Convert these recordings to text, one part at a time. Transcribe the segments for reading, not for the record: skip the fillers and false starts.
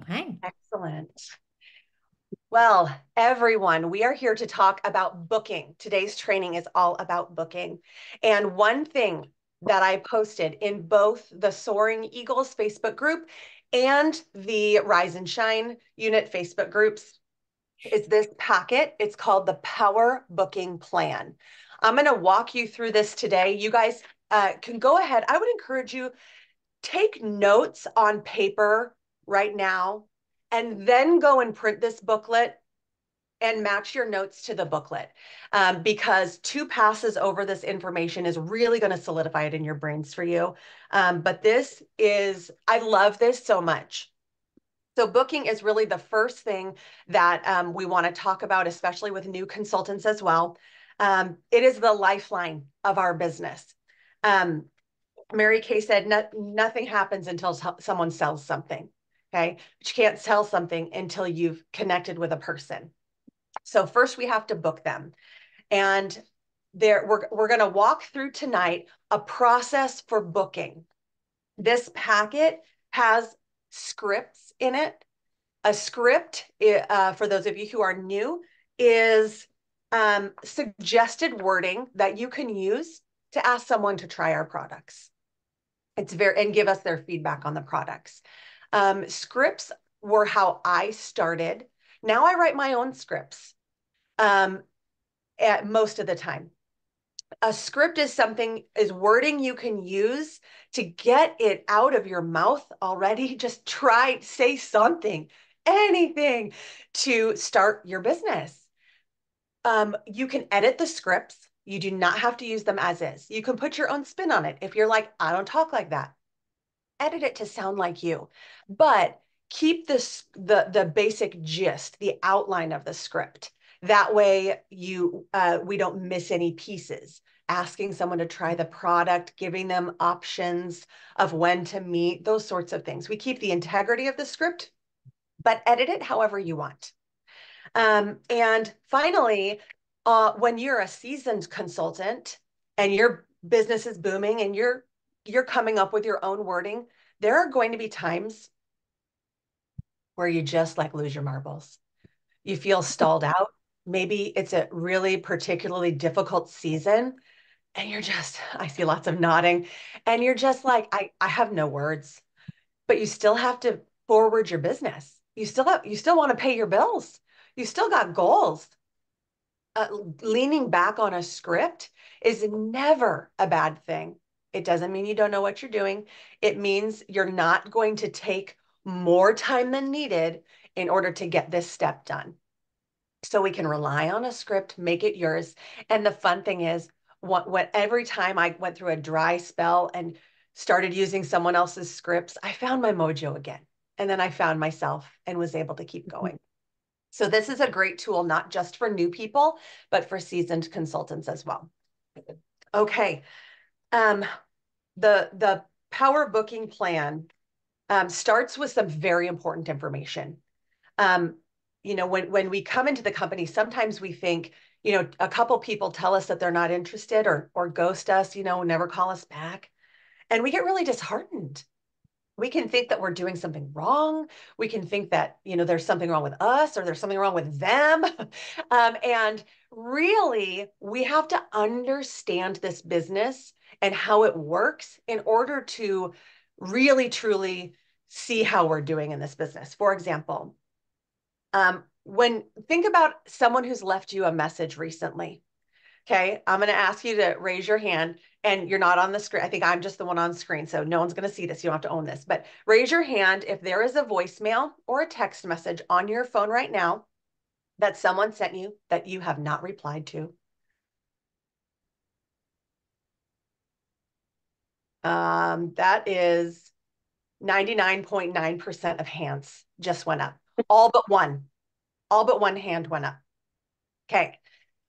Okay. Excellent. Well, everyone, we are here to talk about booking. Today's training is all about booking. And one thing that I posted in both the Soaring Eagles Facebook group and the Rise and Shine unit Facebook groups is this packet. It's called the Power Booking Plan. I'm going to walk you through this today. You guys can go ahead. I would encourage you take notes on paper right now and then go and print this booklet and match your notes to the booklet because two passes over this information is really going to solidify it in your brains for you. But this is, I love this so much. So booking is really the first thing that we want to talk about, especially with new consultants as well. It is the lifeline of our business. Um, Mary Kay said, nothing happens until someone sells something. Okay. But you can't sell something until you've connected with a person. So first we have to book them. And we're going to walk through tonight a process for booking. This packet has scripts in it. A script, for those of you who are new, is suggested wording that you can use to ask someone to try our products. It's very, and give us their feedback on the products. Scripts were how I started. Now I write my own scripts um, at most of the time. A script is wording you can use to get it out of your mouth already. Just try, say something, anything to start your business. You can edit the scripts. You do not have to use them as is. You can put your own spin on it. If you're like, I don't talk like that, edit it to sound like you, but keep the basic gist, the outline of the script. That way we don't miss any pieces. Asking someone to try the product, giving them options of when to meet, those sorts of things. We keep the integrity of the script, but edit it however you want. And finally, when you're a seasoned consultant and your business is booming and you're coming up with your own wording, there are going to be times where you just like lose your marbles. You feel stalled out. Maybe it's a really particularly difficult season and I see lots of nodding, and you're just like, I have no words, but you still have to forward your business. You still want to pay your bills. You still got goals. uh, Leaning back on a script is never a bad thing. It doesn't mean you don't know what you're doing. It means you're not going to take more time than needed in order to get this step done. So we can rely on a script, make it yours. And the fun thing is, every time I went through a dry spell and started using someone else's scripts, I found my mojo again. And then I found myself and was able to keep going. So this is a great tool, not just for new people, but for seasoned consultants as well. Okay. Um, the power booking plan starts with some very important information. Um, when we come into the company, sometimes we think, a couple people tell us that they're not interested or ghost us, never call us back. And we get really disheartened. We can think that we're doing something wrong. We can think that, there's something wrong with us or there's something wrong with them. And really, we have to understand this business and how it works in order to really, truly see how we're doing in this business. For example, when think about someone who's left you a message recently. Okay, I'm going to ask you to raise your hand, and you're not on the screen. I think I'm just the one on screen, so no one's going to see this. You don't have to own this, but raise your hand if there is a voicemail or a text message on your phone right now that someone sent you that you have not replied to. That is 99.9% of hands just went up. All but one. All but one hand went up. Okay.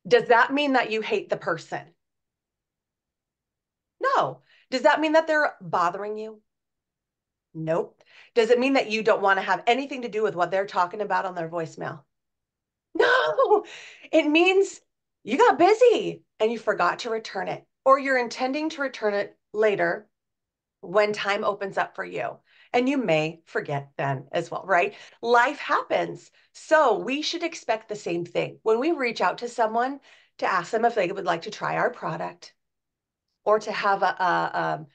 Does that mean that you hate the person? No. Does that mean that they're bothering you? Nope. Does it mean that you don't want to have anything to do with what they're talking about on their voicemail? No. It means you got busy and you forgot to return it, or you're intending to return it later when time opens up for you. And you may forget then as well, right? Life happens. So we should expect the same thing. When we reach out to someone to ask them if they would like to try our product or to have a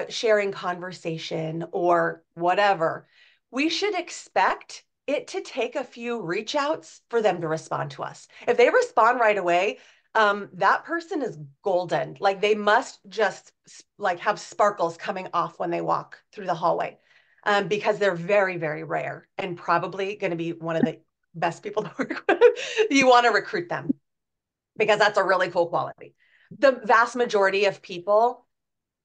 sharing conversation or whatever, we should expect it to take a few reach outs for them to respond to us. If they respond right away, that person is golden. Like they must just like have sparkles coming off when they walk through the hallway, because they're very, very rare and probably going to be one of the best people to work with. You want to recruit them because that's a really cool quality. The vast majority of people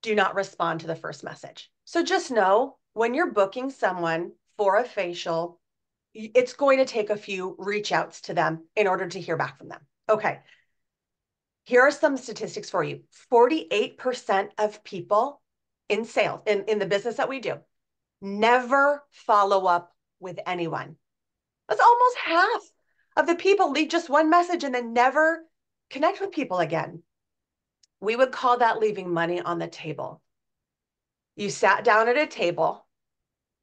do not respond to the first message. So just know when you're booking someone for a facial, it's going to take a few reach outs to them in order to hear back from them. Okay. Here are some statistics for you. 48% of people in sales, in the business that we do, never follow up with anyone. That's almost half of the people leave just one message and then never connect with people again. We would call that leaving money on the table. You sat down at a table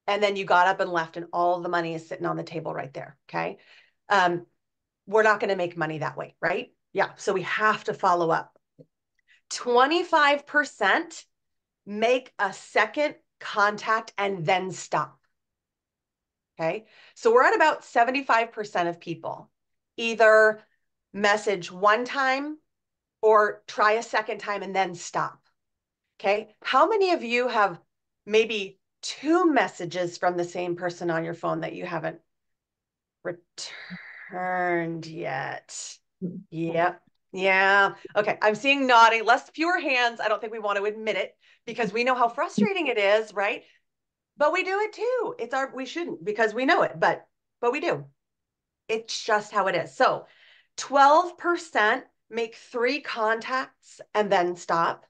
and then you got up and left and all the money is sitting on the table right there. Okay. We're not going to make money that way, right? Yeah. So we have to follow up. 25% make a second contact and then stop. Okay. So we're at about 75% of people either message one time or try a second time and then stop. Okay. How many of you have maybe 2 messages from the same person on your phone that you haven't returned yet? Yep. Yeah. Okay. I'm seeing nodding, fewer hands. I don't think we want to admit it because we know how frustrating it is, right? But we do it too. We shouldn't because we know it, but we do. It's just how it is. So 12% make 3 contacts and then stop.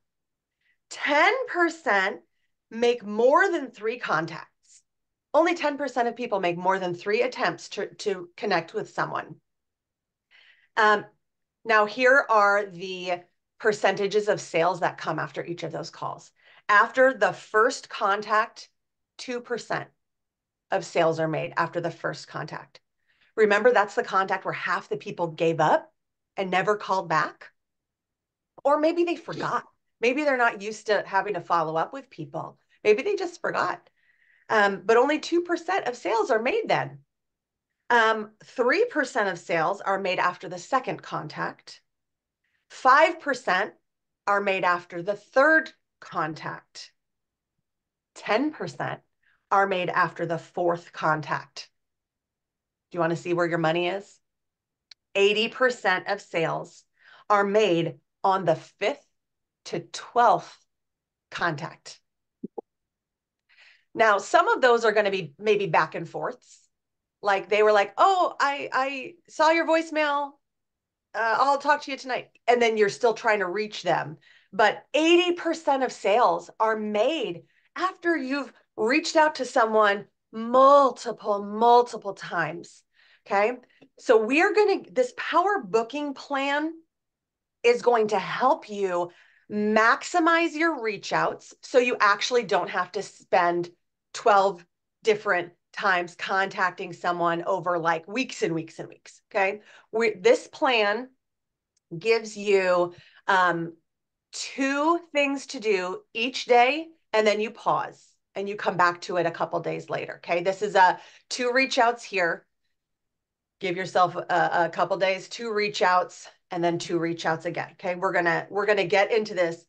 10% make more than 3 contacts. Only 10% of people make more than 3 attempts to connect with someone. Now, here are the percentages of sales that come after each of those calls. After the first contact, 2% of sales are made after the first contact. Remember, that's the contact where half the people gave up and never called back. Or maybe they forgot. Maybe they're not used to having to follow up with people. Maybe they just forgot. But only 2% of sales are made then. 3% of sales are made after the second contact. 5% are made after the third contact. 10% are made after the fourth contact. Do you want to see where your money is? 80% of sales are made on the 5th to 12th contact. Now, some of those are going to be maybe back and forths. Like they were like, oh, I saw your voicemail. I'll talk to you tonight. And then you're still trying to reach them. But 80% of sales are made after you've reached out to someone multiple times. Okay. So this power booking plan is going to help you maximize your reach outs so you actually don't have to spend 12 different times contacting someone over like weeks and weeks and weeks. Okay. This plan gives you 2 things to do each day, and then you pause and you come back to it a couple days later. Okay. This is 2 reach outs here. Give yourself a couple days, 2 reach outs, and then 2 reach outs again. Okay. We're gonna get into this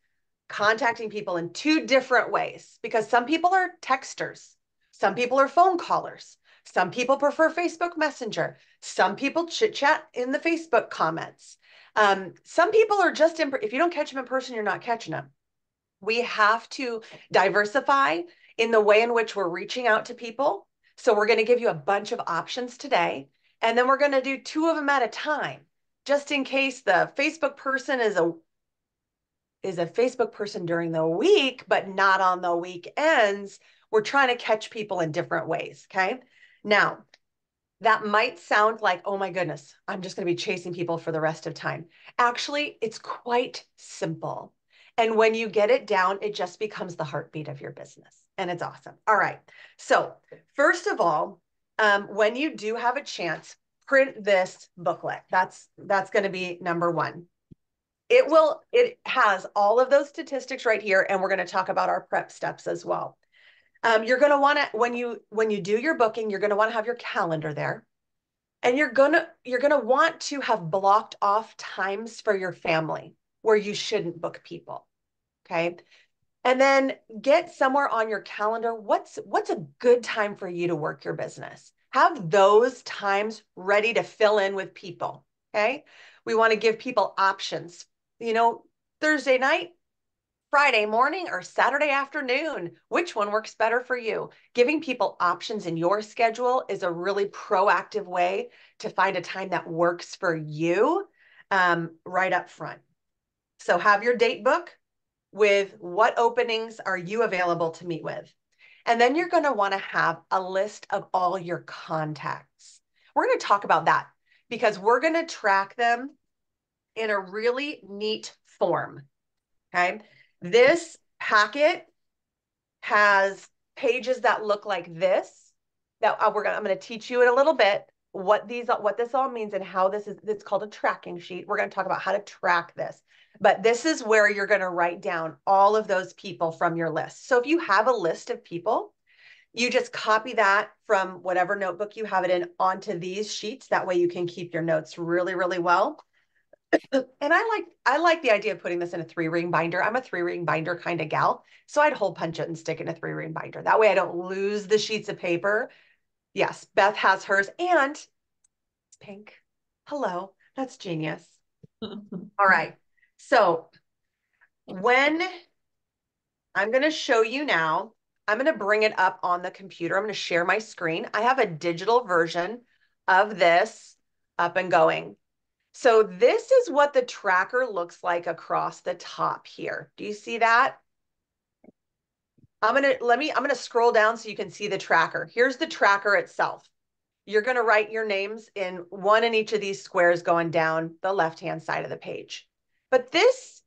contacting people in 2 different ways because some people are texters. Some people are phone callers. Some people prefer Facebook Messenger. Some people chit chat in the Facebook comments. Some people are just, if you don't catch them in person, you're not catching them. We have to diversify in the way in which we're reaching out to people. So we're going to give you a bunch of options today. And then we're going to do 2 of them at a time, just in case the Facebook person is a Facebook person during the week, but not on the weekends. We're trying to catch people in different ways. Okay. Now, that might sound like, oh my goodness, I'm just going to be chasing people for the rest of time. Actually, it's quite simple. And when you get it down, it just becomes the heartbeat of your business. And it's awesome. All right. So first of all, when you do have a chance, print this booklet. That's going to be number one. It has all of those statistics right here. And we're going to talk about our prep steps as well. You're going to want to, when you do your booking, you're going to want to have your calendar there. And you're going to want to have blocked off times for your family where you shouldn't book people. Okay. And then get somewhere on your calendar. What's a good time for you to work your business? Have those times ready to fill in with people. Okay. We want to give people options, Thursday night, Friday morning, or Saturday afternoon. Which one works better for you? Giving people options in your schedule is a really proactive way to find a time that works for you right up front. So have your date book with what openings are you available to meet with. And then you're going to want to have a list of all your contacts. We're going to talk about that because we're going to track them in a really neat form. Okay. This packet has pages that look like this that I'm going to teach you in a little bit what this all means and how it's called a tracking sheet. We're going to talk about how to track this. But this is where you're going to write down all of those people from your list. So if you have a list of people, you just copy that from whatever notebook you have it in onto these sheets. That way you can keep your notes really, really well. And I like the idea of putting this in a 3-ring binder. I'm a 3-ring binder kind of gal. So I'd hole punch it and stick it in a 3-ring binder. That way I don't lose the sheets of paper. Yes, Beth has hers and it's pink. Hello, that's genius. All right. So when I'm going to show you now, I'm going to bring it up on the computer. I'm going to share my screen. I have a digital version of this up and going. So this is what the tracker looks like across the top here. Do you see that? I'm going to scroll down so you can see the tracker. Here's the tracker itself. You're going to write your names in one in each of these squares going down the left-hand side of the page. But this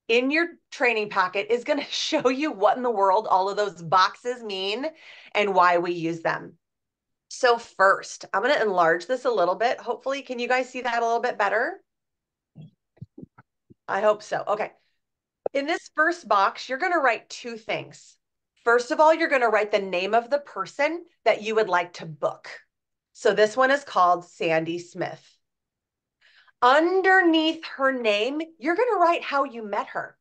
in your training packet is going to show you what in the world all of those boxes mean and why we use them. So first, I'm going to enlarge this a little bit. Hopefully, can you guys see that a little bit better? I hope so. Okay. In this first box, you're going to write 2 things. First of all, you're going to write the name of the person that you would like to book. So this one is called Sandy Smith. Underneath her name, you're going to write how you met her.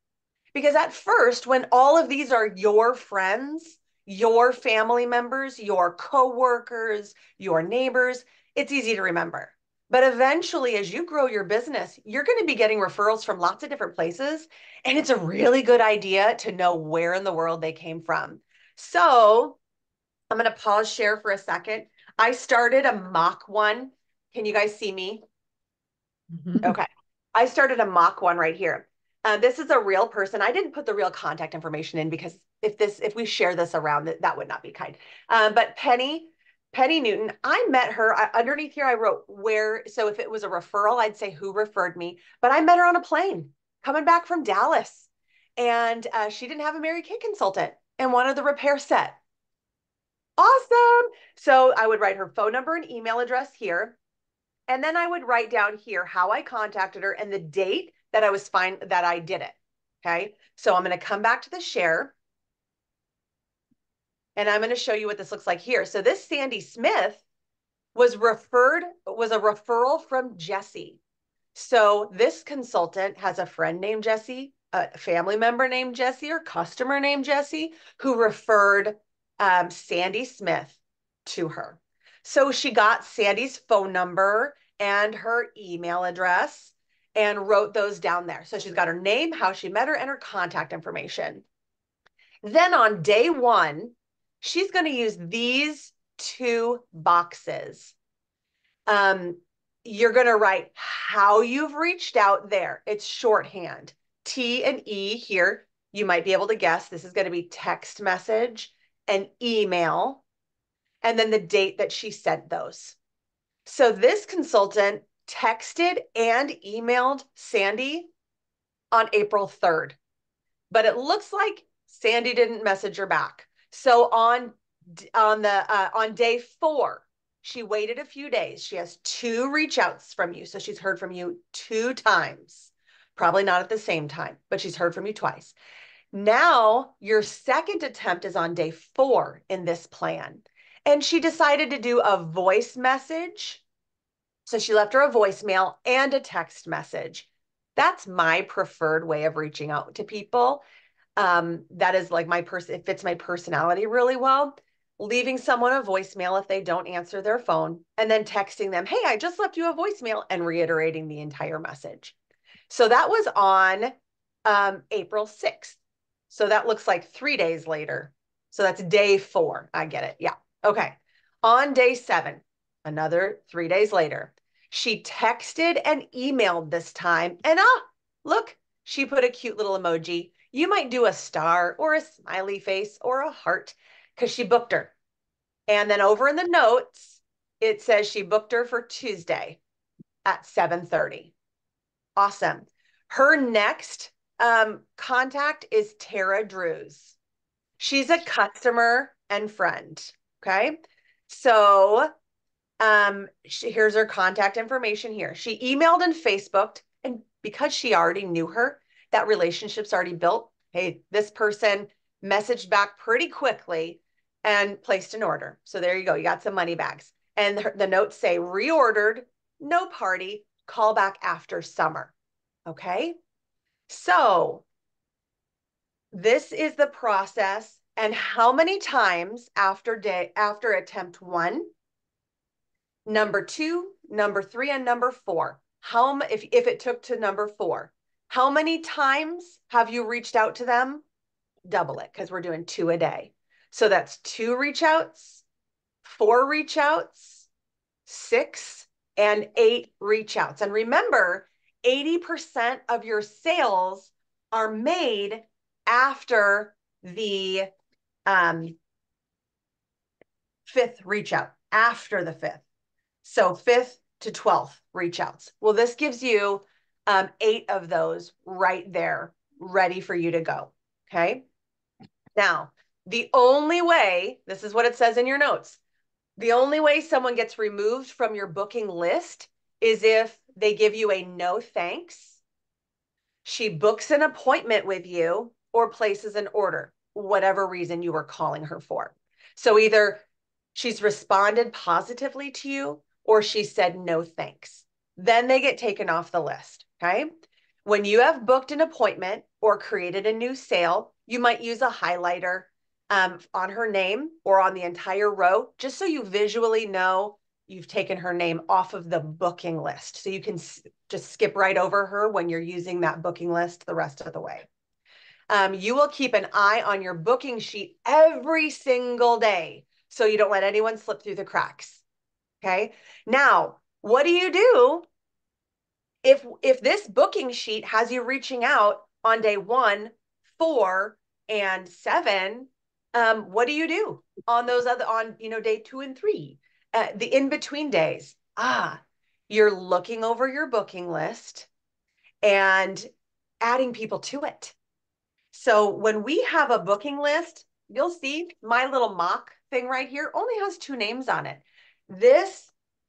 Because at first, when all of these are your friends, your family members, your coworkers, your neighbors, it's easy to remember. But eventually, as you grow your business, you're going to be getting referrals from lots of different places. And it's a really good idea to know where in the world they came from. So I'm going to pause share for a second. I started a mock one. Can you guys see me? Okay. I started a mock one right here. This is a real person. I didn't put the real contact information in because if we share this around, that would not be kind. But Penny Newton, I met her underneath here. I wrote where. So if it was a referral, I'd say who referred me. But I met her on a plane coming back from Dallas, and she didn't have a Mary Kay consultant and wanted the repair set. Awesome. So I would write her phone number and email address here. And then I would write down here how I contacted her and the date that I did it. Okay. So I'm going to come back to the share. And I'm going to show you what this looks like here. So this Sandy Smith was a referral from Jesse. So this consultant has a friend named Jesse, a family member named Jesse, or customer named Jesse, who referred Sandy Smith to her. So she got Sandy's phone number and her email address and wrote those down there. So she's got her name, how she met her, and her contact information. Then on day 1, she's going to use these 2 boxes. You're going to write how you've reached out there. It's shorthand. T and E here. You might be able to guess this is going to be text message and email, and then the date that she sent those. So this consultant texted and emailed Sandy on April 3rd, but it looks like Sandy didn't message her back. So on day 4, she waited a few days. She has 2 reach outs from you. So she's heard from you 2 times, probably not at the same time, but she's heard from you twice. Now your second attempt is on day 4 in this plan. And she decided to do a voice message. So she left her a voicemail and a text message. That's my preferred way of reaching out to people. That is like it fits my personality really well. Leaving someone a voicemail if they don't answer their phone, and then texting them, hey, I just left you a voicemail, and reiterating the entire message. So that was on April 6th. So that looks like 3 days later. So that's day 4. I get it. Yeah. Okay. On day 7, another 3 days later, she texted and emailed this time. And look, she put a cute little emoji. You might do a star or a smiley face or a heart because she booked her. And then over in the notes, it says she booked her for Tuesday at 7:30. Awesome. Her next contact is Tara Drews. She's a customer and friend. Okay. So here's her contact information here. She emailed and Facebooked, and because she already knew her, that relationship's already built. Hey, this person messaged back pretty quickly and placed an order. So there you go. You got some money bags. And the notes say reordered, no party, call back after summer. Okay. So this is the process. And how many times after attempt 1, number 2, number 3, and number 4, if it took to number 4, how many times have you reached out to them? Double it, because we're doing 2 a day. So that's 2 reach outs, 4 reach outs, 6, and 8 reach outs. And remember, 80% of your sales are made after the 5th reach out, after the 5th. So 5th to 12th reach outs. Well, this gives you 8 of those right there, ready for you to go. Okay. Now, the only way, this is what it says in your notes, the only way someone gets removed from your booking list is if they give you a no thanks, she books an appointment with you, or places an order, whatever reason you were calling her for. So either she's responded positively to you or she said no thanks. Then they get taken off the list. Okay. When you have booked an appointment or created a new sale, you might use a highlighter on her name or on the entire row, just so you visually know you've taken her name off of the booking list. So you can just skip right over her when you're using that booking list the rest of the way. You will keep an eye on your booking sheet every single day so you don't let anyone slip through the cracks. Okay. Now, what do you do if this booking sheet has you reaching out on day 1, 4, and 7? What do you do on those day 2 and 3, the in-between days? You're looking over your booking list and adding people to it. So when we have a booking list, you'll see my little mock thing right here only has 2 names on it.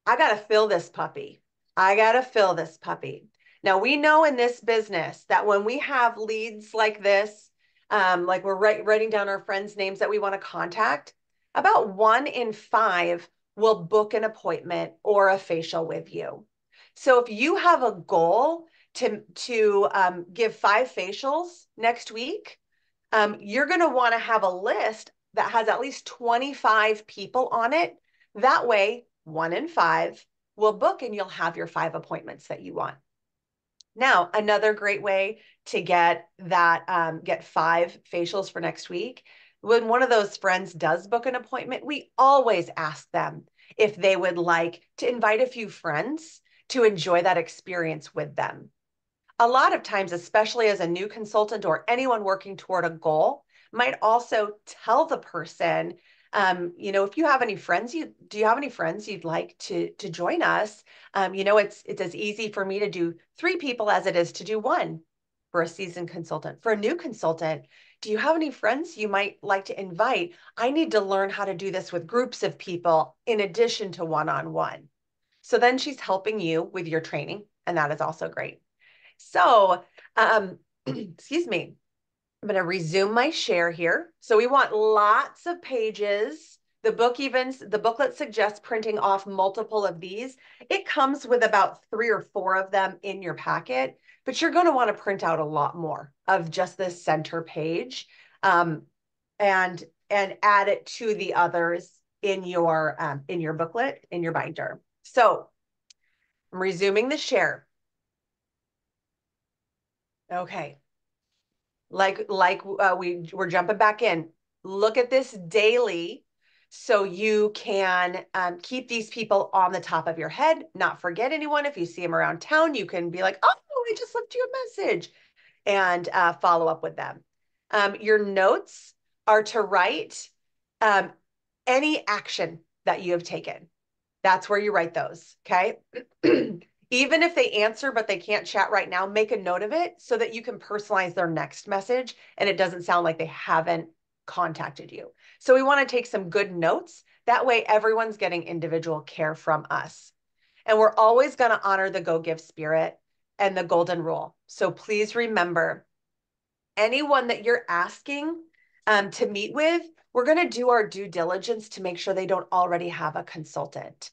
I got to fill this puppy. I got to fill this puppy. Now, we know in this business that when we have leads like this, like we're writing down our friends' names that we want to contact, about 1 in 5 will book an appointment or a facial with you. So if you have a goal to give 5 facials next week, you're going to want to have a list that has at least 25 people on it. That way, 1 in 5 will book and you'll have your 5 appointments that you want. Now, another great way to get 5 facials for next week, when one of those friends does book an appointment, we always ask them if they would like to invite a few friends to enjoy that experience with them. A lot of times, especially as a new consultant or anyone working toward a goal, might also tell the person, if you have any friends, do you have any friends you'd like to join us? It's as easy for me to do 3 people as it is to do 1. for a seasoned consultant. For a new consultant, do you have any friends you might like to invite? I need to learn how to do this with groups of people in addition to one-on-one. So then she's helping you with your training, and that is also great. So, excuse me, I'm going to resume my share here. So we want lots of pages. The booklet suggests printing off multiple of these. It comes with about 3 or 4 of them in your packet, but you're going to want to print out a lot more of just this center page, and add it to the others in your booklet, in your binder. So I'm resuming the share. Okay. We're jumping back in. Look at this daily so you can keep these people on the top of your head, not forget anyone. If you see them around town, you can be like, oh, I just left you a message, and follow up with them. Your notes are to write any action that you have taken. That's where you write those, okay? Even if they answer, but they can't chat right now, make a note of it so that you can personalize their next message and it doesn't sound like they haven't contacted you. So we want to take some good notes. That way everyone's getting individual care from us. And we're always going to honor the go give spirit and the golden rule. So please remember, anyone that you're asking to meet with, we're going to do our due diligence to make sure they don't already have a consultant.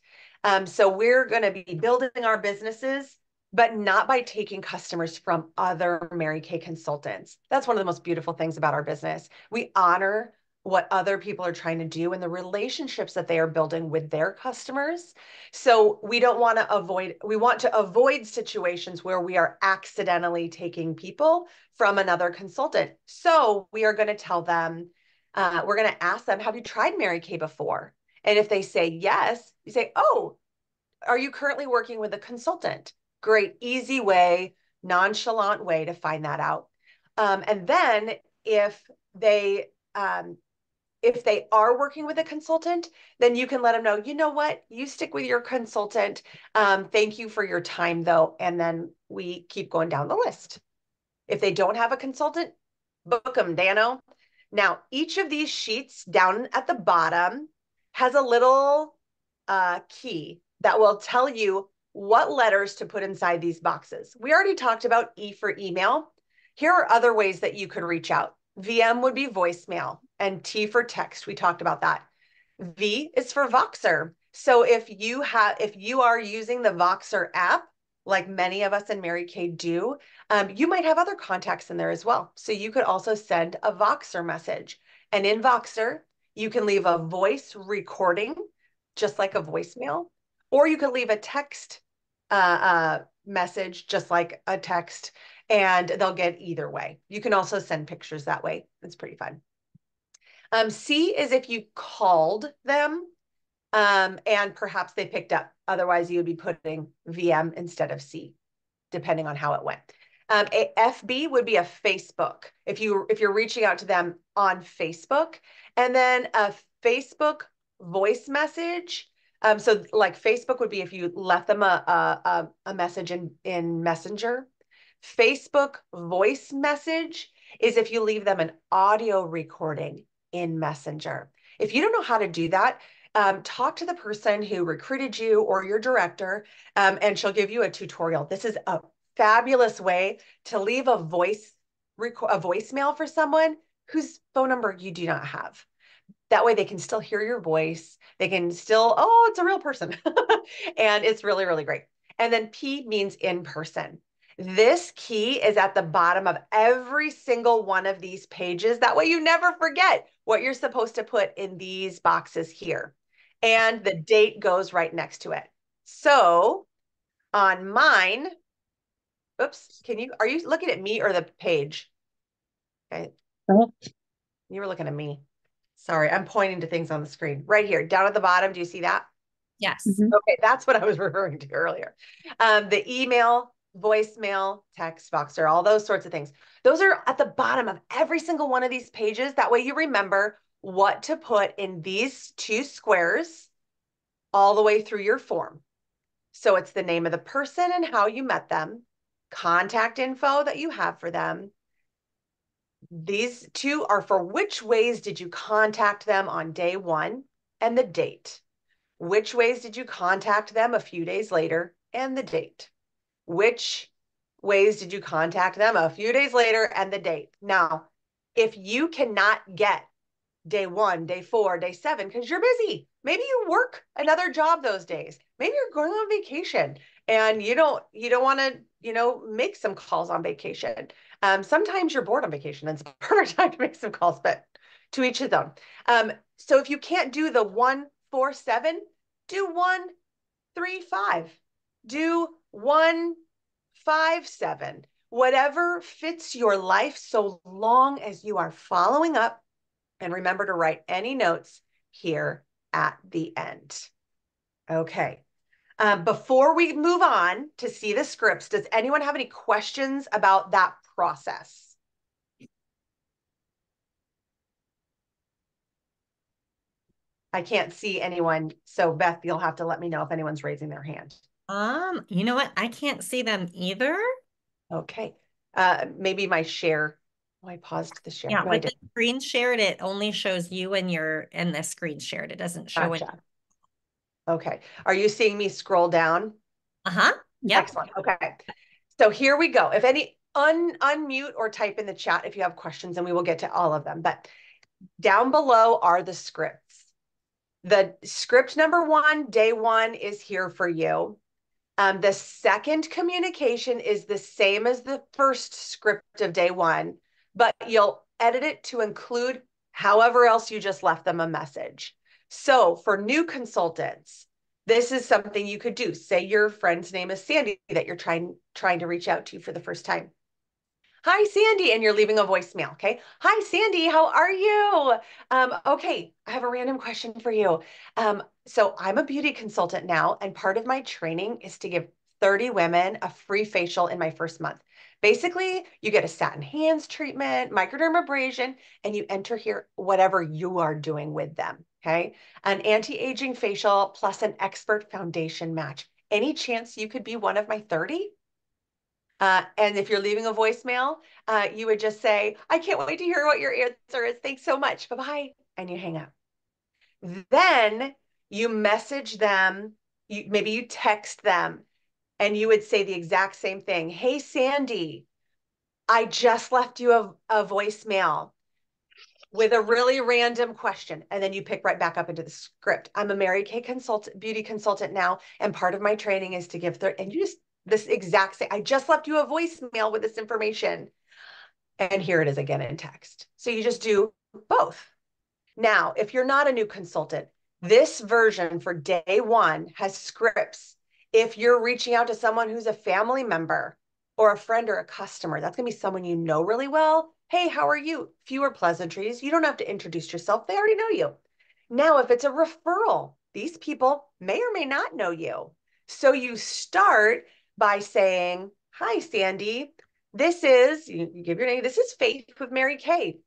So we're going to be building our businesses, but not by taking customers from other Mary Kay consultants. That's one of the most beautiful things about our business. We honor what other people are trying to do and the relationships that they are building with their customers. So we want to avoid situations where we are accidentally taking people from another consultant. So we are going to tell them, we're going to ask them, have you tried Mary Kay before? And if they say yes, you say, oh, are you currently working with a consultant? Great, easy way, nonchalant way to find that out. And then if they are working with a consultant, then you can let them know, you know what, you stick with your consultant. Thank you for your time though. And then we keep going down the list. If they don't have a consultant, book them, Dano. Now, each of these sheets down at the bottom has a little key that will tell you what letters to put inside these boxes. We already talked about E for email. Here are other ways that you could reach out. VM would be voicemail, and T for text. We talked about that. V is for Voxer. So if you are using the Voxer app, like many of us in Mary Kay do, you might have other contacts in there as well. So you could also send a Voxer message. And in Voxer, you can leave a voice recording, just like a voicemail, or you could leave a text message, just like a text, and they'll get either way. You can also send pictures that way. It's pretty fun. C is if you called them, and perhaps they picked up. Otherwise, you would be putting VM instead of C, depending on how it went. A FB would be a Facebook, if you're reaching out to them on Facebook. And then a Facebook voice message. So like Facebook would be if you left them a message in Messenger. Facebook voice message is if you leave them an audio recording in Messenger. If you don't know how to do that, talk to the person who recruited you or your director, and she'll give you a tutorial. This is a fabulous way to leave a voicemail for someone whose phone number you do not have. That way they can still hear your voice. They can still, oh, it's a real person. And it's really, really great. And then P means in person. This key is at the bottom of every single one of these pages. That way you never forget what you're supposed to put in these boxes here. And the date goes right next to it. So on mine, oops, are you looking at me or the page? Okay. You were looking at me. Sorry, I'm pointing to things on the screen. Right here, down at the bottom, do you see that? Yes. Okay, that's what I was referring to earlier. The email, voicemail, text, Voxer, all those sorts of things. Those are at the bottom of every single one of these pages. That way you remember what to put in these 2 squares all the way through your form. So it's the name of the person and how you met them, contact info that you have for them. These two are for which ways did you contact them on day one and the date. Which ways did you contact them a few days later and the date. Which ways did you contact them a few days later and the date. Now, if you cannot get day 1, day 4, day 7, because you're busy. Maybe you work another job those days. Maybe you're going on vacation and you don't want to, make some calls on vacation. Sometimes you're bored on vacation and it's a perfect time to make some calls, but to each of them. So if you can't do the 1, 4, 7, do 1, 3, 5. Do 1, 5, 7. Whatever fits your life, so long as you are following up. And remember to write any notes here at the end. Okay. Before we move on to see the scripts, does anyone have any questions about that process? I can't see anyone. So Beth, you'll have to let me know if anyone's raising their hand. You know what? I can't see them either. Okay. Maybe my share. Oh, I paused the share. Yeah, No, I with the didn't. screen shared, it only shows you and the screen shared. It doesn't show it. Gotcha. Okay. Are you seeing me scroll down? Uh-huh. Yep. Excellent. Okay. So here we go. If any, unmute or type in the chat if you have questions, and we will get to all of them. But down below are the scripts. The script number 1, day 1, is here for you. The second communication is the same as the first script of day 1, but you'll edit it to include however else you just left them a message. So for new consultants, this is something you could do. Say your friend's name is Sandy that you're trying to reach out to for the first time. Hi, Sandy, and you're leaving a voicemail, okay? Hi, Sandy, how are you? Okay, I have a random question for you. So I'm a beauty consultant now, and part of my training is to give 30 women a free facial in my first month. Basically, you get a satin hands treatment, microdermabrasion, and you enter here whatever you are doing with them, okay? An anti-aging facial plus an expert foundation match. Any chance you could be one of my 30? And if you're leaving a voicemail, you would just say, I can't wait to hear what your answer is. Thanks so much. Bye-bye. And you hang up. Then you message them, maybe you text them, and you would say the exact same thing. Hey, Sandy, I just left you a voicemail with a really random question. And then you pick right back up into the script. I'm a Mary Kay beauty consultant now. And part of my training is to give and you just, this exact same, I just left you a voicemail with this information. And here it is again in text. So you just do both. Now, if you're not a new consultant, this version for day 1 has scripts. If you're reaching out to someone who's a family member or a friend or a customer, that's going to be someone you know really well. Hey, how are you? Fewer pleasantries. You don't have to introduce yourself. They already know you. Now, if it's a referral, these people may or may not know you. So you start by saying, hi, Sandy. This is, you give your name. This is Faith with Mary Kay.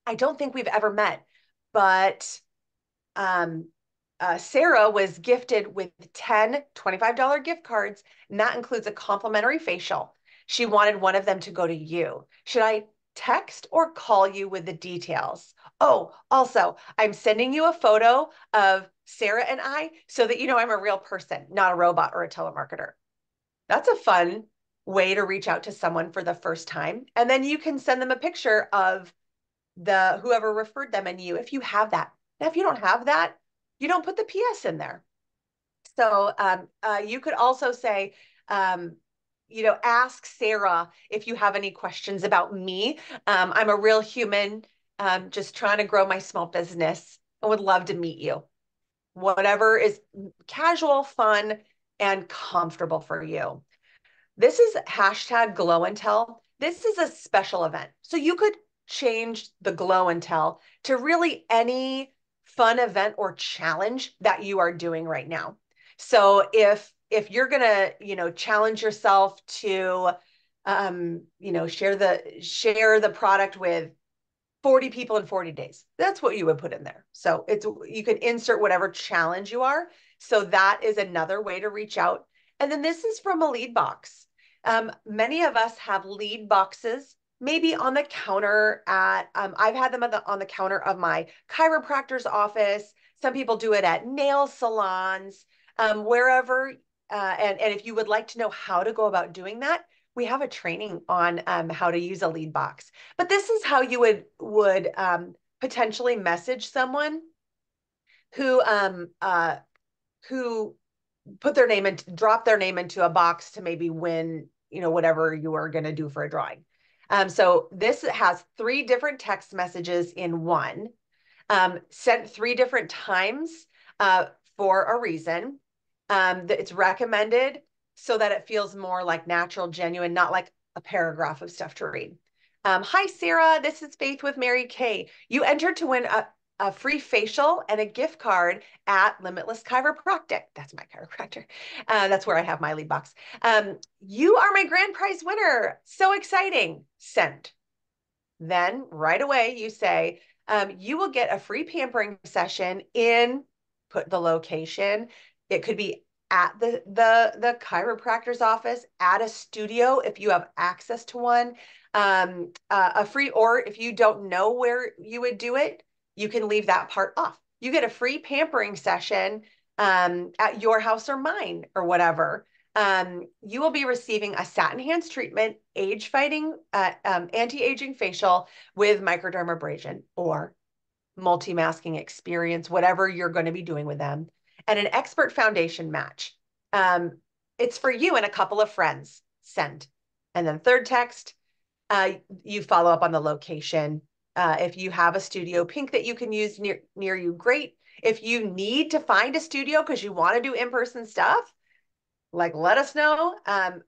I don't think we've ever met, but Sarah was gifted with 10 $25 gift cards, and that includes a complimentary facial. She wanted one of them to go to you. Should I text or call you with the details? Oh, also, I'm sending you a photo of Sarah and I so that you know I'm a real person, not a robot or a telemarketer. That's a fun way to reach out to someone for the first time. And then you can send them a picture of the whoever referred them and you, if you have that. Now, if you don't have that, you don't put the PS in there. So you could also say, ask Sarah if you have any questions about me. I'm a real human, just trying to grow my small business and would love to meet you. Whatever is casual, fun, and comfortable for you. This is hashtag glow and tell. This is a special event. So you could change the glow and tell to really any fun event or challenge that you are doing right now. So if you're gonna, challenge yourself to share the product with 40 people in 40 days. That's what you would put in there. So you can insert whatever challenge you are. So that is another way to reach out. And then this is from a lead box. Many of us have lead boxes, maybe on the counter at, I've had them on the counter of my chiropractor's office. Some people do it at nail salons, wherever. And if you would like to know how to go about doing that, we have a training on how to use a lead box. But this is how you would potentially message someone who who put their name and drop their name into a box to maybe win, whatever you are going to do for a drawing. So this has 3 different text messages in one, sent 3 different times for a reason. It's recommended so that it feels more like natural, genuine, not like a paragraph of stuff to read. Hi, Sarah. This is Faith with Mary Kay. You entered to win a free facial and a gift card at Limitless Chiropractic. That's my chiropractor. That's where I have my lead box. You are my grand prize winner. So exciting. Send. Then right away you say, you will get a free pampering session in, put the location. It could be at the chiropractor's office, at a studio if you have access to one. A free, or if you don't know where you would do it, you can leave that part off. You get a free pampering session at your house or mine or whatever. You will be receiving a satin hands treatment, age-fighting, anti-aging facial with microdermabrasion or multi-masking experience, whatever you're going to be doing with them, and an expert foundation match. It's for you and a couple of friends. Send. And then third text, you follow up on the location. If you have a studio pink that you can use near you, great. If you need to find a studio because you want to do in-person stuff, like let us know.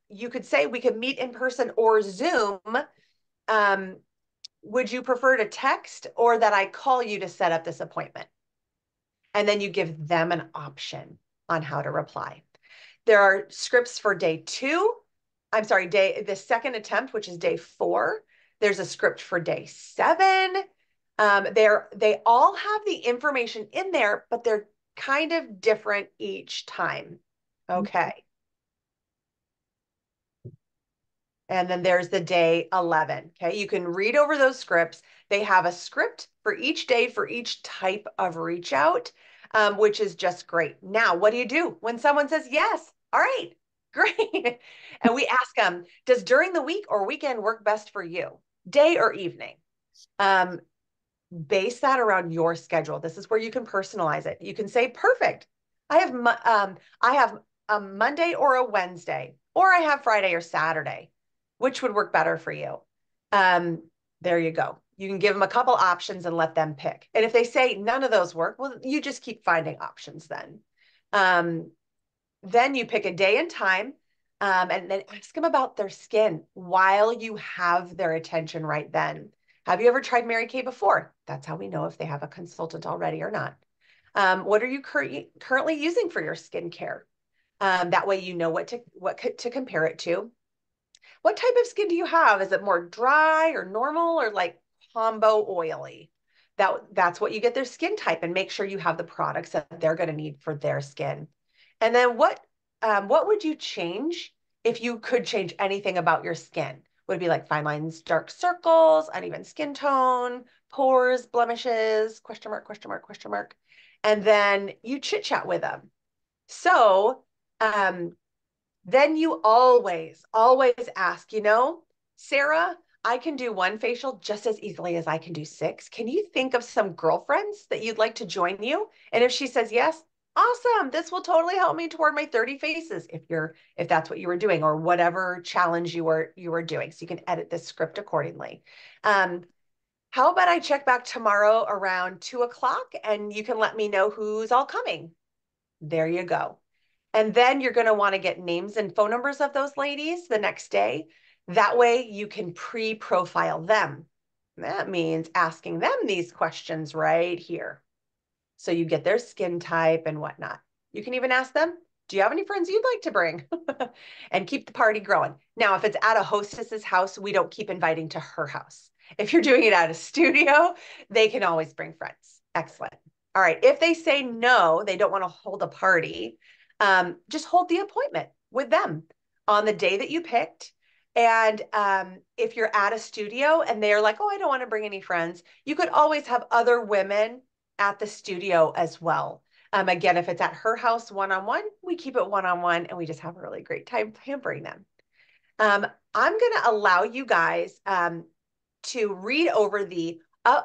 You could say we could meet in person or Zoom. Would you prefer to text or that I call you to set up this appointment? And then you give them an option on how to reply. There are scripts for day 2. I'm sorry, the second attempt, which is day 4. There's a script for day 7. They all have the information in there, but they're kind of different each time. Okay. And then there's the day 11. Okay. You can read over those scripts. They have a script for each day for each type of reach out, which is just great. Now, what do you do when someone says yes? All right, great. And we ask them, does during the week or weekend work best for you? Day or evening? Base that around your schedule. This is where you can personalize it. You can say, perfect. I have a Monday or a Wednesday, or I have Friday or Saturday. Which would work better for you? There you go. You can give them a couple options and let them pick. And if they say none of those work, well, you just keep finding options then. Then you pick a day and time, and then ask them about their skin while you have their attention right then. Have you ever tried Mary Kay before? That's how we know if they have a consultant already or not. What are you currently using for your skincare? That way you know what to compare it to. What type of skin do you have? Is it more dry or normal or like combo oily? That's what you get their skin type, and make sure you have the products that they're going to need for their skin. And then what would you change if you could change anything about your skin? Would it be like fine lines, dark circles, uneven skin tone, pores, blemishes, question mark, question mark, question mark. And then you chit chat with them. So then you always ask, Sarah, I can do one facial just as easily as I can do 6. Can you think of some girlfriends that you'd like to join you? And if she says yes, awesome. This will totally help me toward my 30 faces if that's what you were doing, or whatever challenge you were doing. So you can edit this script accordingly. How about I check back tomorrow around 2:00 and you can let me know who's all coming. There you go. And then you're going to want to get names and phone numbers of those ladies the next day. That way you can pre-profile them. That means asking them these questions right here. So you get their skin type and whatnot. You can even ask them, do you have any friends you'd like to bring? And keep the party growing. Now, if it's at a hostess's house, we don't keep inviting to her house. If you're doing it at a studio, they can always bring friends. Excellent. All right. If they say no, they don't want to hold a party, just hold the appointment with them. on the day that you picked. And if you're at a studio and they're like, oh, I don't want to bring any friends, you could always have other women at the studio as well. Again, if it's at her house one-on-one, we keep it one-on-one and we just have a really great time pampering them. I'm going to allow you guys to read over the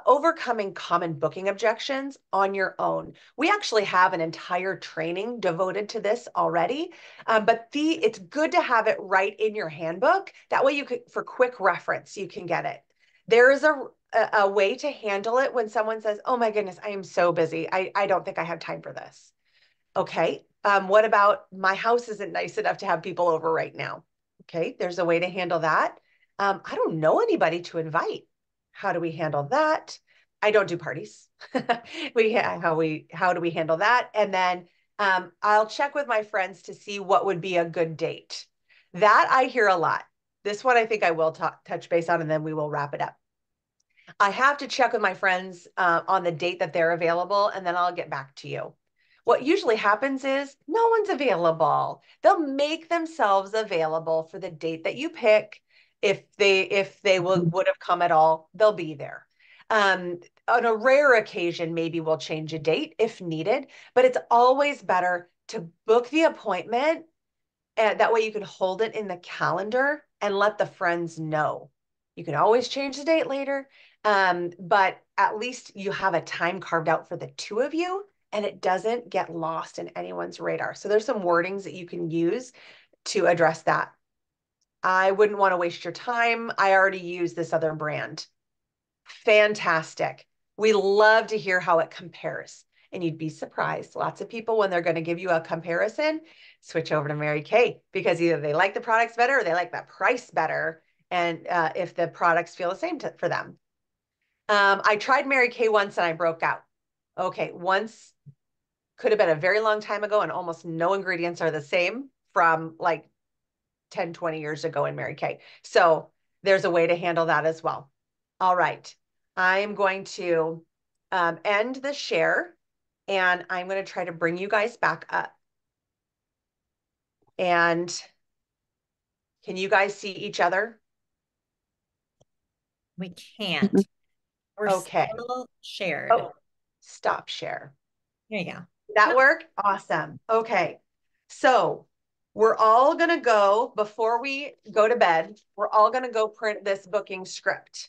overcoming common booking objections on your own. We actually have an entire training devoted to this already, but it's good to have it right in your handbook. That way you could, for quick reference, you can get it. There is a way to handle it when someone says, oh my goodness, I am so busy. I don't think I have time for this. Okay. What about my house isn't nice enough to have people over right now? Okay. There's a way to handle that. I don't know anybody to invite. How do we handle that? I don't do parties. How do we handle that? And then I'll check with my friends to see what would be a good date. That I hear a lot. This one I think I will touch base on, and then we will wrap it up. I have to check with my friends on the date that they're available, and then I'll get back to you. What usually happens is no one's available. They'll make themselves available for the date that you pick. If they would have come at all, they'll be there. On a rare occasion, maybe we'll change a date if needed, but it's always better to book the appointment, and that way you can hold it in the calendar and let the friends know. You can always change the date later, but at least you have a time carved out for the two of you and it doesn't get lost in anyone's radar. So there's some wordings that you can use to address that. I wouldn't want to waste your time. I already use this other brand. Fantastic. We love to hear how it compares. And you'd be surprised. Lots of people, when they're going to give you a comparison, switch over to Mary Kay because either they like the products better or they like the price better. And if the products feel the same for them. I tried Mary Kay once and I broke out. Okay, once could have been a very long time ago and almost no ingredients are the same from like 10, 20 years ago in Mary Kay. So there's a way to handle that as well. All right. I'm going to end the share and I'm going to try to bring you guys back up. And can you guys see each other? We can't. We're Okay. still shared. Oh, stop share. There you go. Did that work? Awesome. Okay. So we're all going to go, before we go to bed, we're all going to go print this booking script.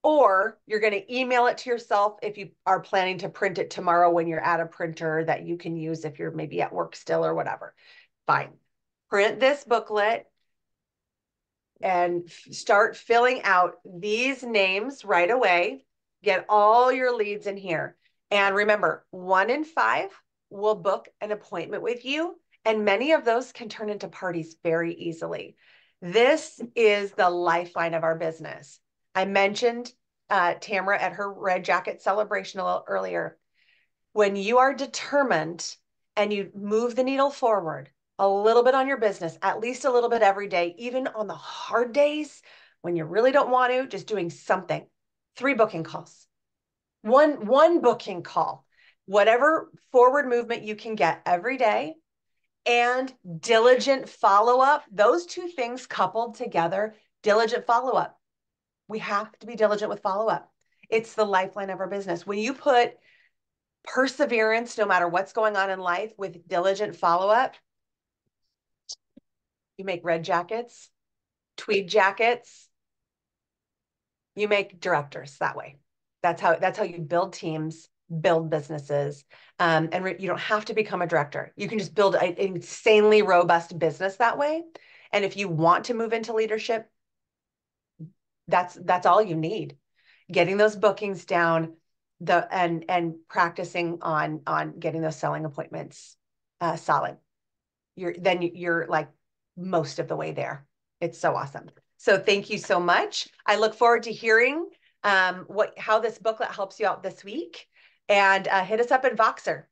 Or you're going to email it to yourself if you are planning to print it tomorrow when you're at a printer that you can use if you're maybe at work still or whatever. Fine. Print this booklet and start filling out these names right away. Get all your leads in here. And remember, 1 in 5 will book an appointment with you. And many of those can turn into parties very easily. This is the lifeline of our business. I mentioned Tamara at her Red Jacket celebration a little earlier. When you are determined and you move the needle forward a little bit on your business, at least a little bit every day, even on the hard days when you really don't want to, just doing something. 3 booking calls, one booking call, whatever forward movement you can get every day, and diligent follow-up. Those 2 things coupled together, diligent follow-up. We have to be diligent with follow-up. It's the lifeline of our business. When you put perseverance, no matter what's going on in life, with diligent follow-up, you make red jackets, tweed jackets, you make directors that way. That's how you build teams, build businesses. And you don't have to become a director. You can just build an insanely robust business that way. And if you want to move into leadership, that's all you need. Getting those bookings down, and practicing on getting those selling appointments solid. You're like most of the way there. It's so awesome. So thank you so much. I look forward to hearing how this booklet helps you out this week. And hit us up in Voxer.